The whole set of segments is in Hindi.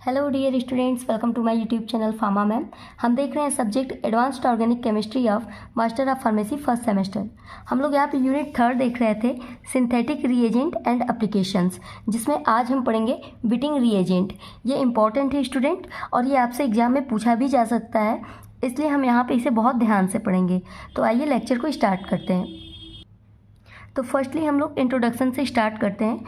Hello dear students, welcome to my YouTube channel pharma ma'am. हम देख रहे हैं subject advanced organic chemistry of master of pharmacy first semester. हम लोग यहाँ पे यूनिट 3 देख रहे थे, सिंथेटिक रिएजेंट एंड एप्लीकेशंस, जिसमें आज हम पढ़ेंगे विटिंग रिएजेंट। ये इंपॉर्टेंट है स्टूडेंट, और ये आपसे एग्जाम में पूछा भी जा सकता है, इसलिए हम यहाँ पर इसे बहुत ध्यान से पढ़ेंगे। तो आइए लेक्चर को स्टार्ट करते हैं। तो फर्स्टली हम लोग इंट्रोडक्शन से स्टार्ट करते हैं,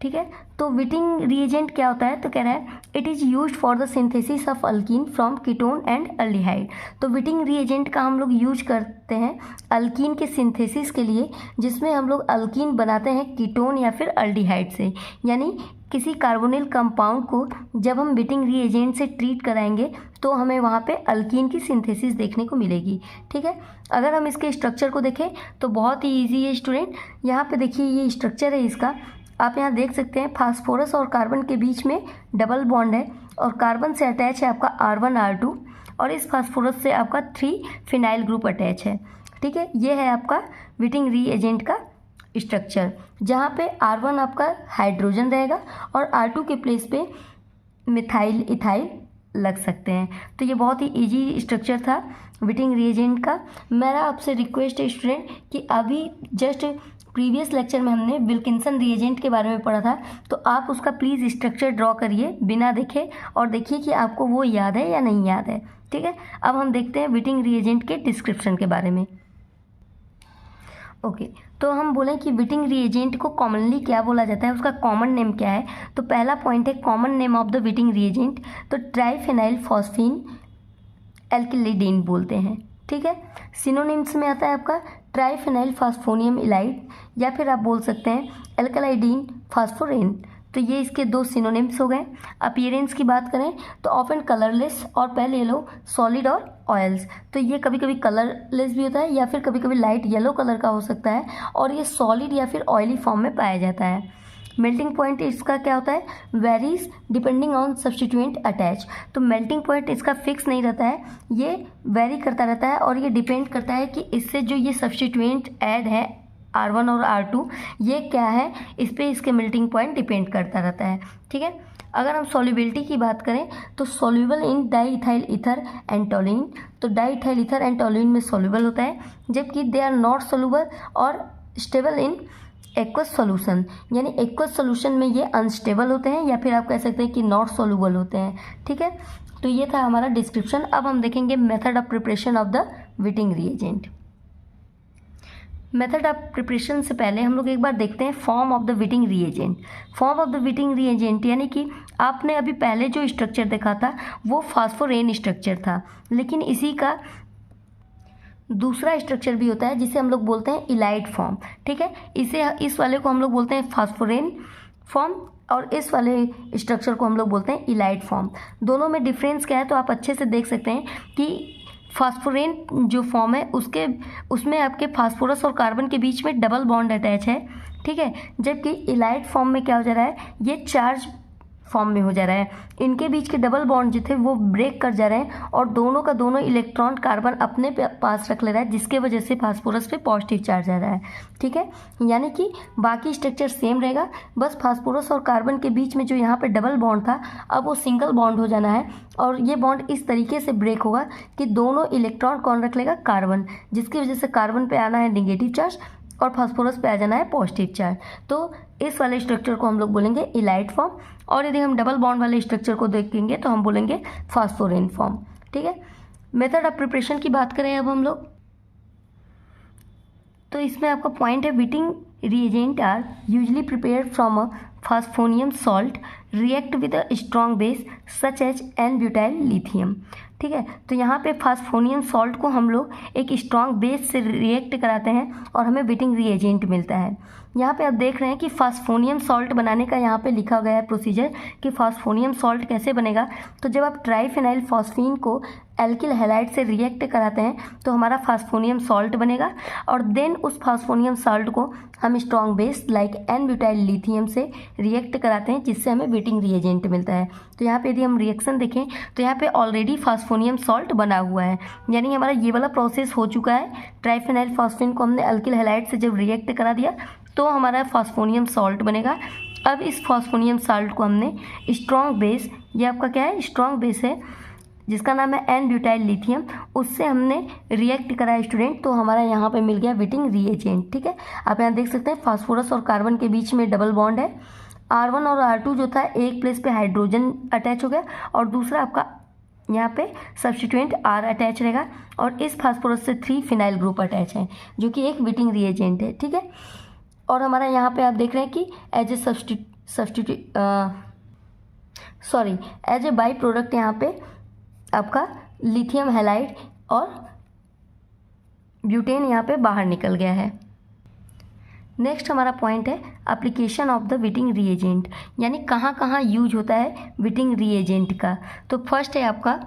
ठीक है। तो विटिंग रिएजेंट क्या होता है, तो कह रहा है it is used for the synthesis of alkyne from ketone and aldehyde. तो विटिंग रिएजेंट का हम लोग यूज करते हैं अल्कीन के सिंथेसिस के लिए, जिसमें हम लोग अल्कीन बनाते हैं कीटोन या फिर एल्डिहाइड से। यानी किसी कार्बोनिल कंपाउंड को जब हम विटिंग रिएजेंट से ट्रीट कराएंगे तो हमें वहाँ पे अल्कीन की सिंथेसिस देखने को मिलेगी, ठीक है। अगर हम इसके स्ट्रक्चर को देखें तो बहुत ही ईजी है स्टूडेंट। यहाँ पे देखिए ये स्ट्रक्चर है इसका, आप यहाँ देख सकते हैं फास्फोरस और कार्बन के बीच में डबल बॉन्ड है, और कार्बन से अटैच है आपका R1 R2, और इस फास्फोरस से आपका 3 फिनाइल ग्रुप अटैच है, ठीक है। ये है आपका विटिंग रिएजेंट का स्ट्रक्चर, जहाँ पे R1 आपका हाइड्रोजन रहेगा और R2 के प्लेस पे मिथाइल इथाइल लग सकते हैं। तो ये बहुत ही इजी स्ट्रक्चर था विटिंग रिएजेंट का। मेरा आपसे रिक्वेस्ट है स्टूडेंट कि अभी जस्ट प्रीवियस लेक्चर में हमने विल्किंसन रिएजेंट के बारे में पढ़ा था, तो आप उसका प्लीज़ स्ट्रक्चर ड्रॉ करिए बिना देखे, और देखिए कि आपको वो याद है या नहीं याद है, ठीक है। अब हम देखते हैं विटिंग रिएजेंट के डिस्क्रिप्शन के बारे में। ओके, तो हम बोलें कि विटिंग रिएजेंट को कॉमनली क्या बोला जाता है, उसका कॉमन नेम क्या है। तो पहला पॉइंट है common name of the Wittig reagent, तो ट्राइफेनाइल फॉस्फीन एल्किलिडीन बोलते हैं, ठीक है। सिनोनिम्स में आता है आपका ट्राइफेनाइल फास्फोनियम इलाइड, या फिर आप बोल सकते हैं एल्कलाइडीन फास्फोरेन। तो ये इसके 2 सिनोनिम्स हो गए। अपीयरेंस की बात करें तो ऑफन कलरलेस और पेल येलो, सॉलिड और ऑयल्स। तो ये कभी कभी कलरलेस भी होता है या फिर कभी कभी लाइट येलो कलर का हो सकता है, और ये सॉलिड या फिर ऑयली फॉर्म में पाया जाता है। मेल्टिंग पॉइंट इसका क्या होता है, varies depending on substituent attach. तो मेल्टिंग पॉइंट इसका फिक्स नहीं रहता है, ये वेरी करता रहता है, और ये डिपेंड करता है कि इससे जो ये सब्स्टिट्यूएंट ऐड है R1 और R2, ये क्या है, इस पर इसके मेल्टिंग पॉइंट डिपेंड करता रहता है, ठीक है। अगर हम सॉल्युबिलिटी की बात करें तो soluble in diethyl ether and toluene. तो डाईइथाइल ईथर एंड टोल्यूइन में सॉल्युबल होता है, जबकि दे आर नॉट सॉल्युबल और स्टेबल इन एक्वस सॉल्यूशन। यानी एक्वस सॉल्यूशन में ये अनस्टेबल होते हैं, या फिर आप कह सकते हैं कि नॉट सॉल्युबल होते हैं, ठीक है। तो ये था हमारा डिस्क्रिप्शन। अब हम देखेंगे method of preparation of the Wittig reagent. Method of preparation से पहले हम लोग एक बार देखते हैं form of the Wittig reagent. Form of the Wittig reagent यानी कि आपने अभी पहले जो स्ट्रक्चर देखा था वो फास्फोरेन स्ट्रक्चर था, लेकिन इसी का दूसरा स्ट्रक्चर भी होता है जिसे हम लोग बोलते हैं इलाइड फॉर्म, ठीक है। इस वाले को हम लोग बोलते हैं फास्फोरेन फॉर्म, और इस वाले स्ट्रक्चर को हम लोग बोलते हैं इलाइड फॉर्म। दोनों में डिफरेंस क्या है, तो आप अच्छे से देख सकते हैं कि फास्फोरेन जो फॉर्म है उसमें आपके फास्फोरस और कार्बन के बीच में डबल बॉन्ड अटैच है, ठीक है। जबकि इलाइड फॉर्म में क्या हो जा रहा है, ये चार्ज फॉर्म में हो जा रहा है। इनके बीच के डबल बॉन्ड जो थे वो ब्रेक कर जा रहे हैं, और दोनों का दोनों इलेक्ट्रॉन कार्बन अपने पास रख ले रहा है, जिसके वजह से फास्फोरस पे पॉजिटिव चार्ज आ रहा है, ठीक है। यानी कि बाकी स्ट्रक्चर सेम रहेगा, बस फास्फोरस और कार्बन के बीच में जो यहाँ पे डबल बॉन्ड था अब वो सिंगल बॉन्ड हो जाना है, और ये बॉन्ड इस तरीके से ब्रेक होगा कि दोनों इलेक्ट्रॉन कौन रख लेगा, कार्बन, जिसकी वजह से कार्बन पे आना है नेगेटिव चार्ज और फास्फोरस पे आ जाना है पॉजिटिव चार्ज। तो इस वाले स्ट्रक्चर को हम लोग बोलेंगे इलाइड फॉर्म, और यदि हम डबल बॉन्ड वाले स्ट्रक्चर को देखेंगे तो हम बोलेंगे फास्फोरेन फॉर्म, ठीक है। मेथड ऑफ प्रिपरेशन की बात करें अब हम लोग, तो इसमें आपका पॉइंट है Wittig reagent are usually prepared from a phosphonium salt react with a strong base such as n butyl lithium, ठीक है। तो यहाँ पे फास्फोनियम सॉल्ट को हम लोग एक स्ट्रॉन्ग बेस से रिएक्ट कराते हैं और हमें विटिंग रिएजेंट मिलता है। यहाँ पे आप देख रहे हैं कि फास्फोनियम सॉल्ट बनाने का यहाँ पे लिखा गया है प्रोसीजर कि फास्फोनियम सॉल्ट कैसे बनेगा। तो जब आप ट्राइफेनाइल फॉस्फीन को एल्किल हैलाइड से रिएक्ट कराते हैं तो हमारा फास्फोनियम सॉल्ट बनेगा, और देन उस फास्फोनियम सॉल्ट को हम स्ट्रॉन्ग बेस लाइक N-ब्यूटाइल लिथियम से रिएक्ट कराते हैं, जिससे हमें विटिंग रिएजेंट मिलता है। तो यहाँ पे यदि हम रिएक्शन देखें तो यहाँ पे ऑलरेडी फास्फोनियम सॉल्ट बना हुआ है, यानी हमारा ये वाला प्रोसेस हो चुका है। ट्राइफेनाइल फॉस्फीन को हमने एल्किल हैलाइड से जब रिएक्ट करा दिया तो हमारा फास्फोनियम सॉल्ट बनेगा। अब इस फास्फोनियम सॉल्ट को हमने स्ट्रॉन्ग बेस ये आपका क्या है, स्ट्रॉन्ग बेस है जिसका नाम है एन ब्यूटाइल लिथियम, उससे हमने रिएक्ट करा है स्टूडेंट, तो हमारा यहाँ पे मिल गया विटिंग रिएजेंट। ठीक है, आप यहाँ देख सकते हैं फास्फोरस और कार्बन के बीच में डबल बॉन्ड है। R1 और R2 जो था एक प्लेस पे हाइड्रोजन अटैच हो गया और दूसरा आपका यहाँ पे सब्स्टिट्यूएंट R अटैच रहेगा और इस फास्फोरस से 3 फिनाइल ग्रुप अटैच है जो कि एक विटिंग रिएजेंट है। ठीक है, और हमारा यहाँ पे आप देख रहे हैं कि एज ए बाई प्रोडक्ट यहाँ पे आपका लिथियम हैलाइड और ब्यूटेन यहाँ पे बाहर निकल गया है। नेक्स्ट हमारा पॉइंट है application of the Wittig reagent, यानी कहाँ कहाँ यूज होता है विटिंग रिएजेंट का। तो फर्स्ट है आपका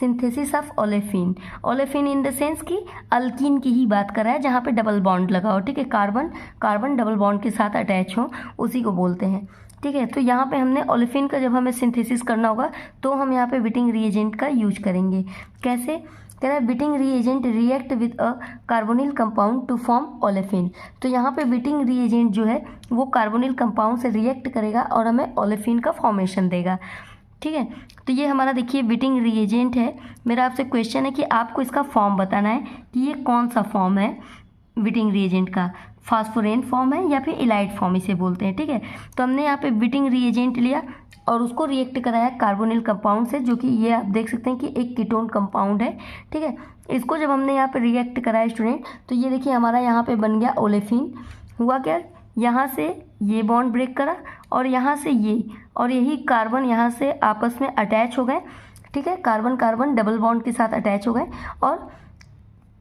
synthesis of olefin. Olefin in the sense कि अल्कीन की ही बात कर रहा है जहाँ पे डबल बॉन्ड लगा हो। ठीक है, कार्बन डबल बॉन्ड के साथ अटैच हो, उसी को बोलते हैं। ठीक है, तो यहाँ पे हमने ओलेफिन का जब हमें सिंथेसिस करना होगा तो हम यहाँ पे विटिंग रिएजेंट का यूज करेंगे। कैसे कह रहा है, Wittig reagent react with a carbonyl compound to form olefin. तो यहाँ पे विटिंग रिएजेंट जो है वो कार्बोनिल कंपाउंड से रिएक्ट करेगा और हमें ओलेफिन का फॉर्मेशन देगा। ठीक है, तो ये हमारा देखिए विटिंग रिएजेंट है। मेरा आपसे क्वेश्चन है कि आपको इसका फॉर्म बताना है कि ये कौन सा फॉर्म है विटिंग रिएजेंट का, फास्फोरेन फॉर्म है या फिर इलाइट फॉर्म इसे बोलते हैं। ठीक है, तो हमने यहाँ पे विटिंग रिएजेंट लिया और उसको रिएक्ट कराया कार्बोनिल कंपाउंड से, जो कि ये आप देख सकते हैं कि एक कीटोन कंपाउंड है। ठीक है, इसको जब हमने यहाँ पे रिएक्ट कराया स्टूडेंट, तो ये देखिए हमारा यहाँ पे बन गया ओलेफिन। हुआ क्या, यहाँ से ये बॉन्ड ब्रेक करा और यहाँ से ये, और यही कार्बन यहाँ से आपस में अटैच हो गए। ठीक है, कार्बन डबल बॉन्ड के साथ अटैच हो गए और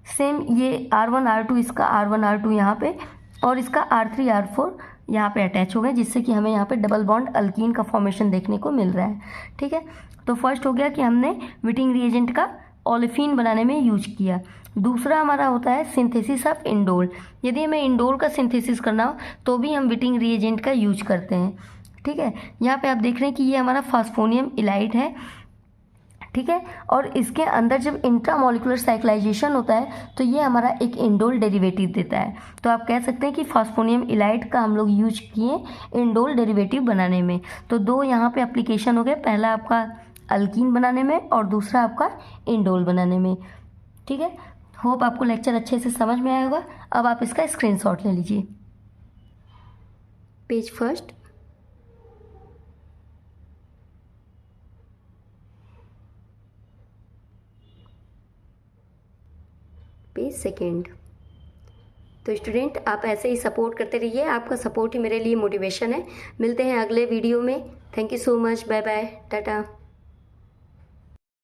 सेम ये R1 R2 इसका R1 R2 यहाँ पे और इसका R3 R4 यहाँ पे अटैच हो गए, जिससे कि हमें यहाँ पे डबल बॉन्ड अल्कीन का फॉर्मेशन देखने को मिल रहा है। ठीक है, तो फर्स्ट हो गया कि हमने विटिंग रिएजेंट का ओलेफिन बनाने में यूज किया। दूसरा हमारा होता है सिंथेसिस ऑफ इंडोल। यदि हमें इंडोल का सिंथेसिस करना हो तो भी हम विटिंग रिएजेंट का यूज करते हैं। ठीक है, यहाँ पे आप देख रहे हैं कि ये हमारा फास्फोनियम इलाइट है। ठीक है, और इसके अंदर जब इंट्रामोलिकुलर साइक्लाइजेशन होता है तो ये हमारा एक इंडोल डेरिवेटिव देता है। तो आप कह सकते हैं कि फास्फोनियम इलाइट का हम लोग यूज किए इंडोल डेरिवेटिव बनाने में। तो दो यहाँ पे एप्लीकेशन हो गए, पहला आपका अल्कीन बनाने में और दूसरा आपका इंडोल बनाने में। ठीक है, होप आपको लेक्चर अच्छे से समझ में आया होगा। अब आप इसका स्क्रीनशॉट ले लीजिए। Page first, page second. तो स्टूडेंट आप ऐसे ही सपोर्ट करते रहिए, आपका सपोर्ट ही मेरे लिए मोटिवेशन है। मिलते हैं अगले वीडियो में। Thank you so much, bye bye, Tata.